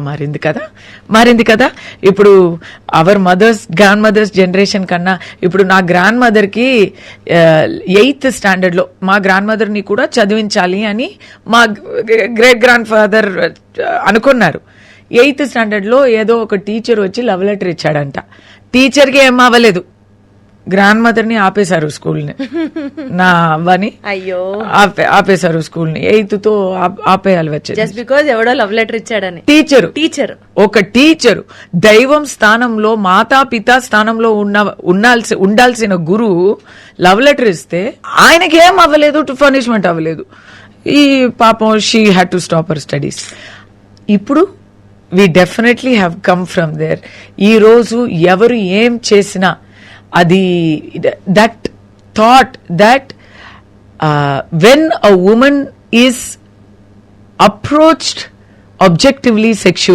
మారింది కదా. ఇప్పుడు అవర్ గ్రాండ్ మదర్స్ జనరేషన్ కన్నా ఇప్పుడు నా గ్రాండ్ మదర్ కి 8th స్టాండర్డ్ లో మా గ్రాండ్ మదర్ ని కూడా చదివించాలి అని మా గ్రేట్ గ్రాండ్ ఫాదర్ అనుకున్నారు. 8th స్టాండర్డ్ లో ఏదో ఒక టీచర్ వచ్చి లవ్ లెటర్ ఇచ్చాడంట. టీచర్కి ఏం అవ్వలేదు, గ్రాండ్ మదర్ ని ఆపేశారు స్కూల్ని. నా అవ్వని అయ్యో ఆపేశారు స్కూల్ని. 8th తో ఆపేయాలి వచ్చేది జస్ట్ బికాజ్ ఎవడో లవ్ లెటర్ ఇచ్చాడని. టీచర్ ఒక టీచరు దైవం స్థానంలో మాతాపిత స్థానంలో ఉండాల్సిన గురువు లవ్ లెటర్ ఇస్తే ఆయనకి ఏం అవ్వలేదు, పనిష్మెంట్ అవ్వలేదు. ఈ పాపం she had to stop her studies. ఇప్పుడు we definitely have come from there. ఈ రోజు ఎవరు ఏం చేసినా అది that thought that when a woman is approached objectively sexually